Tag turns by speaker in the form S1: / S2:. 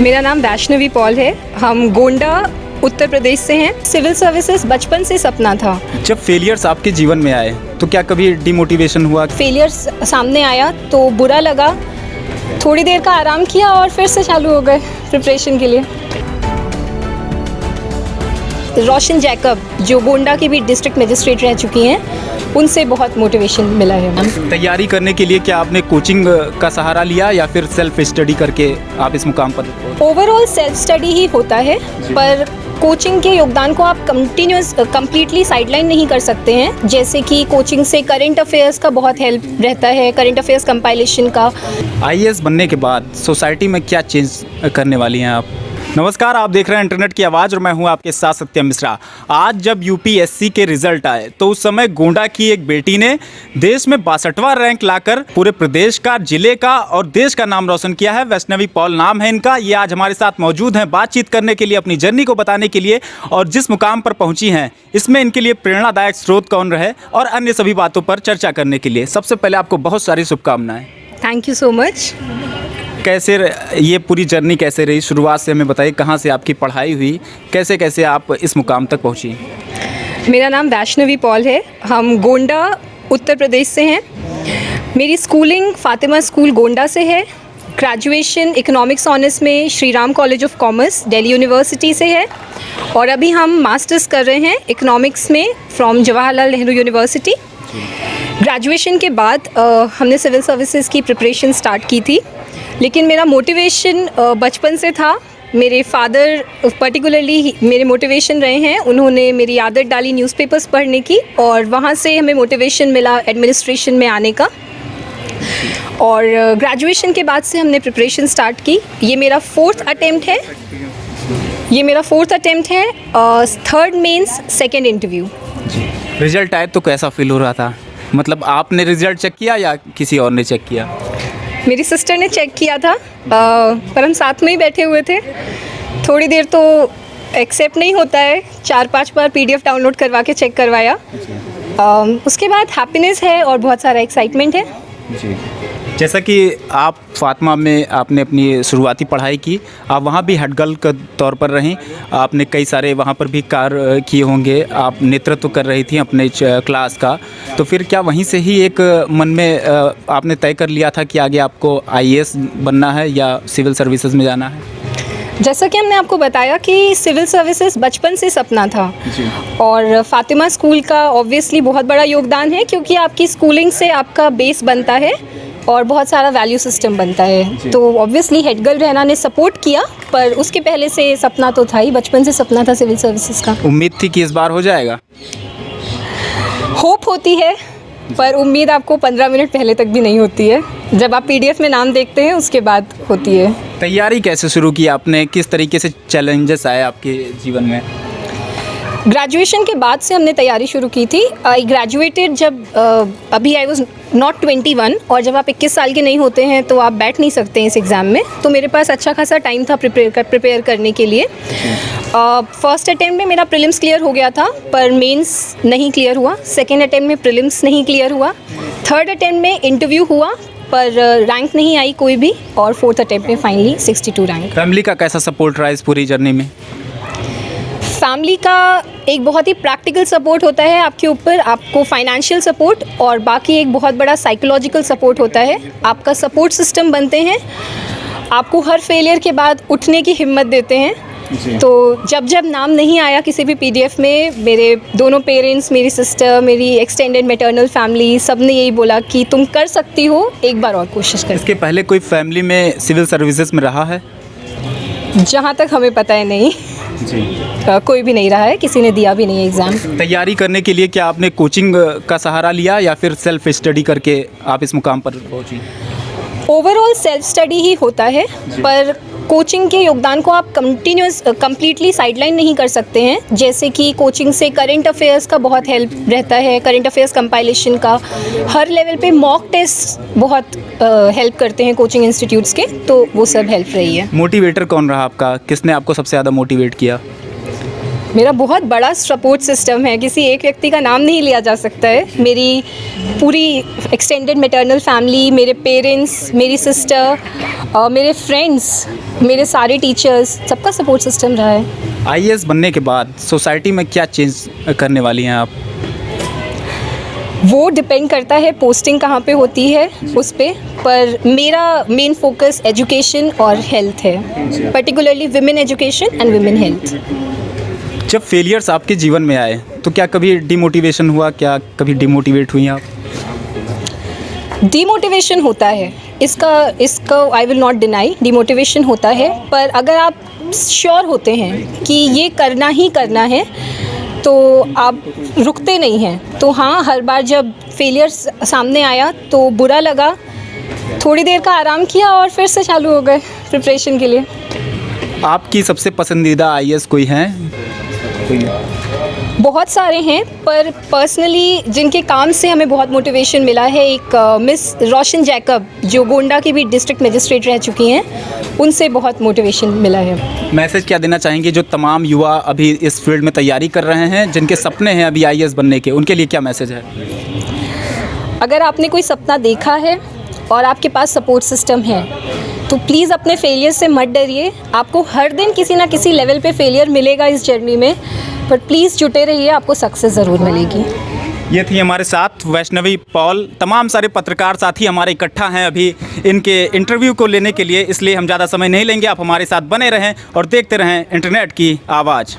S1: मेरा नाम वैष्णवी पॉल है। हम गोंडा उत्तर प्रदेश से हैं। सिविल सर्विसेज बचपन से सपना था।
S2: जब फेलियर्स आपके जीवन में आए तो क्या कभी डिमोटिवेशन हुआ?
S1: फेलियर्स सामने आया तो बुरा लगा, थोड़ी देर का आराम किया और फिर से चालू हो गए प्रिपरेशन के लिए। रोशन जैकब जो गोंडा की भी डिस्ट्रिक्ट मजिस्ट्रेट रह चुकी हैं, उनसे बहुत मोटिवेशन मिला है मैम।
S2: तैयारी करने के लिए क्या आपने कोचिंग का सहारा लिया या फिर सेल्फ स्टडी करके आप इस मुकाम पर?
S1: ओवरऑल सेल्फ स्टडी ही होता है, पर कोचिंग के योगदान को आप कम्प्लीटली साइडलाइन नहीं कर सकते हैं। जैसे कि कोचिंग से करंट अफेयर्स का बहुत हेल्प रहता है, करंट अफेयर्स कंपाइलेशन का।
S2: आईएएस बनने के बाद सोसाइटी में क्या चेंज करने वाली हैं आप? नमस्कार, आप देख रहे हैं इंटरनेट की आवाज़ और मैं हूं आपके साथ सत्यम मिश्रा। आज जब यूपीएससी के रिजल्ट आए तो उस समय गोंडा की एक बेटी ने देश में 62वां रैंक लाकर पूरे प्रदेश का, जिले का और देश का नाम रोशन किया है। वैष्णवी पॉल नाम है इनका। ये आज हमारे साथ मौजूद हैं बातचीत करने के लिए, अपनी जर्नी को बताने के लिए और जिस मुकाम पर पहुंची हैं इसमें इनके लिए प्रेरणादायक स्रोत कौन रहे और अन्य सभी बातों पर चर्चा करने के लिए सबसे पहले आपको बहुत सारी शुभकामनाएं।
S1: Thank you so much.
S2: कैसे ये पूरी जर्नी कैसे रही? शुरुआत से हमें बताइए, कहाँ से आपकी पढ़ाई हुई, कैसे कैसे आप इस मुकाम तक पहुँची?
S1: मेरा नाम वैष्णवी पॉल है। हम गोंडा उत्तर प्रदेश से हैं। मेरी स्कूलिंग फातिमा स्कूल गोंडा से है। ग्रेजुएशन इकोनॉमिक्स ऑनर्स में Shri Ram college of commerce Delhi university से है और अभी हम मास्टर्स कर रहे हैं इकोनॉमिक्स में from Jawaharlal Nehru university. Graduation के बाद हमने सिविल सर्विसेज की प्रिपरेशन स्टार्ट की थी, लेकिन मेरा मोटिवेशन बचपन से था। मेरे फादर पर्टिकुलरली मेरे मोटिवेशन रहे हैं। उन्होंने मेरी आदत डाली न्यूज़पेपर्स पढ़ने की और वहाँ से हमें मोटिवेशन मिला एडमिनिस्ट्रेशन में आने का। और ग्रेजुएशन के बाद से हमने प्रिपरेशन स्टार्ट की। ये मेरा फोर्थ अटेम्प्ट है। Third mains, second interview.
S2: Result आए तो कैसा फील हो रहा था? मतलब आपने रिजल्ट चेक किया या किसी और ने चेक किया?
S1: मेरी सिस्टर ने चेक किया था, पर हम साथ में ही बैठे हुए थे। थोड़ी देर तो एक्सेप्ट नहीं होता है, 4-5 बार पीडीएफ डाउनलोड करवा के चेक करवाया। उसके बाद हैप्पीनेस है और बहुत सारा एक्साइटमेंट है
S2: जी। जैसा कि आप फातिमा में आपने अपनी शुरुआती पढ़ाई की, आप वहाँ भी हेड गर्ल के तौर पर रहीं। आपने कई सारे वहाँ पर भी कार्य किए होंगे, आप नेतृत्व कर रही थी अपने क्लास का। तो फिर क्या वहीं से ही एक मन में आपने तय कर लिया था कि आगे आपको आईएएस बनना है या सिविल सर्विसेज में जाना है?
S1: जैसा कि हमने आपको बताया कि सिविल सर्विसेज बचपन से सपना था
S2: जी।
S1: और फातिमा स्कूल का ऑब्वियसली बहुत बड़ा योगदान है, क्योंकि आपकी स्कूलिंग से आपका बेस बनता है और बहुत सारा वैल्यू सिस्टम बनता है। तो ऑब्वियसली हेड गर्ल रहना ने सपोर्ट किया, पर उसके पहले से सपना तो था ही, बचपन से सपना था सिविल सर्विसेज का।
S2: उम्मीद थी कि इस बार हो जाएगा?
S1: होप होती है, पर उम्मीद आपको 15 मिनट पहले तक भी नहीं होती है। जब आप पीडीएफ में नाम देखते हैं उसके बाद होती है।
S2: तैयारी कैसे शुरू की आपने? किस तरीके से चैलेंजेस आए आपके जीवन में?
S1: ग्रेजुएशन के बाद से हमने तैयारी शुरू की थी। आई ग्रेजुएटेड जब अभी आई वॉज नॉट 21, और जब आप 21 साल के नहीं होते हैं तो आप बैठ नहीं सकते हैं इस एग्ज़ाम में। तो मेरे पास अच्छा खासा टाइम था प्रिपेयर करने के लिए। फर्स्ट अटेम्प्ट में मेरा प्रीलिम्स क्लियर हो गया था, पर मेंस नहीं क्लियर हुआ। सेकेंड अटेम्प्ट में प्रीलिम्स नहीं क्लियर हुआ। थर्ड अटेम्प्ट में इंटरव्यू हुआ, पर रैंक नहीं आई कोई भी। और फोर्थ अटेम्प्ट में फाइनली 62 रैंक।
S2: फैमिली का कैसा सपोर्ट रहा इस पूरी जर्नी में?
S1: फैमिली का एक बहुत ही प्रैक्टिकल सपोर्ट होता है आपके ऊपर, आपको फाइनेंशियल सपोर्ट, और बाकी एक बहुत बड़ा साइकोलॉजिकल सपोर्ट होता है। आपका सपोर्ट सिस्टम बनते हैं, आपको हर फेलियर के बाद उठने की हिम्मत देते हैं। तो जब नाम नहीं आया किसी भी पीडीएफ में, मेरे दोनों पेरेंट्स, मेरी सिस्टर, मेरी एक्सटेंडेड मैटरनल फैमिली, सब ने यही बोला कि तुम कर सकती हो, एक बार और कोशिश कर।
S2: इसके पहले कोई फैमिली में सिविल सर्विसेज में रहा है?
S1: जहाँ तक हमें पता है नहीं
S2: जी।
S1: कोई भी नहीं रहा है, किसी ने दिया भी नहीं एग्ज़ाम।
S2: तैयारी करने के लिए क्या आपने कोचिंग का सहारा लिया या फिर सेल्फ स्टडी करके आप इस मुकाम पर पहुंची?
S1: ओवरऑल सेल्फ स्टडी ही होता है, पर कोचिंग के योगदान को आप कम्प्लीटली साइडलाइन नहीं कर सकते हैं। जैसे कि कोचिंग से करंट अफेयर्स का बहुत हेल्प रहता है, करंट अफेयर्स कंपाइलेशन का। हर लेवल पे मॉक टेस्ट बहुत हेल्प करते हैं कोचिंग इंस्टीट्यूट्स के, तो वो सब हेल्प रही है।
S2: मोटिवेटर कौन रहा आपका? किसने आपको सबसे ज़्यादा मोटिवेट किया?
S1: मेरा बहुत बड़ा सपोर्ट सिस्टम है, किसी एक व्यक्ति का नाम नहीं लिया जा सकता है। मेरी पूरी एक्सटेंडेड मैटरनल फैमिली, मेरे पेरेंट्स, मेरी सिस्टर, मेरे फ्रेंड्स, मेरे सारे टीचर्स, सबका सपोर्ट सिस्टम रहा है।
S2: आईएएस बनने के बाद सोसाइटी में क्या चेंज करने वाली हैं आप?
S1: वो डिपेंड करता है पोस्टिंग कहाँ पे होती है उस पर मेरा मेन फोकस एजुकेशन और हेल्थ है, particularly women education and women health.
S2: जब फेलियर्स आपके जीवन में आए तो क्या कभी डिमोटिवेशन हुआ, क्या कभी डिमोटिवेट हुई आप?
S1: डिमोटिवेशन होता है, इसका I will not deny, demotivation होता है। पर अगर आप श्योर होते हैं कि ये करना ही करना है तो आप रुकते नहीं हैं। तो हाँ, हर बार जब फेलियर सामने आया तो बुरा लगा, थोड़ी देर का आराम किया और फिर से चालू हो गए प्रिपरेशन के लिए।
S2: आपकी सबसे पसंदीदा आईएएस कोई हैं?
S1: बहुत सारे हैं, पर पर्सनली जिनके काम से हमें बहुत मोटिवेशन मिला है, एक मिस रोशन जैकब जो गोंडा की भी डिस्ट्रिक्ट मजिस्ट्रेट रह चुकी हैं, उनसे बहुत मोटिवेशन मिला है।
S2: मैसेज क्या देना चाहेंगे जो तमाम युवा अभी इस फील्ड में तैयारी कर रहे हैं, जिनके सपने हैं अभी आईएएस बनने के, उनके लिए क्या मैसेज है?
S1: अगर आपने कोई सपना देखा है और आपके पास सपोर्ट सिस्टम है तो प्लीज़ अपने फेलियर से मत डरिए। आपको हर दिन किसी ना किसी लेवल पे फेलियर मिलेगा इस जर्नी में, पर प्लीज़ जुटे रहिए, आपको सक्सेस ज़रूर मिलेगी।
S2: ये थी हमारे साथ वैष्णवी पॉल। तमाम सारे पत्रकार साथी हमारे इकट्ठा हैं अभी इनके इंटरव्यू को लेने के लिए, इसलिए हम ज़्यादा समय नहीं लेंगे। आप हमारे साथ बने रहें और देखते रहें इंटरनेट की आवाज़।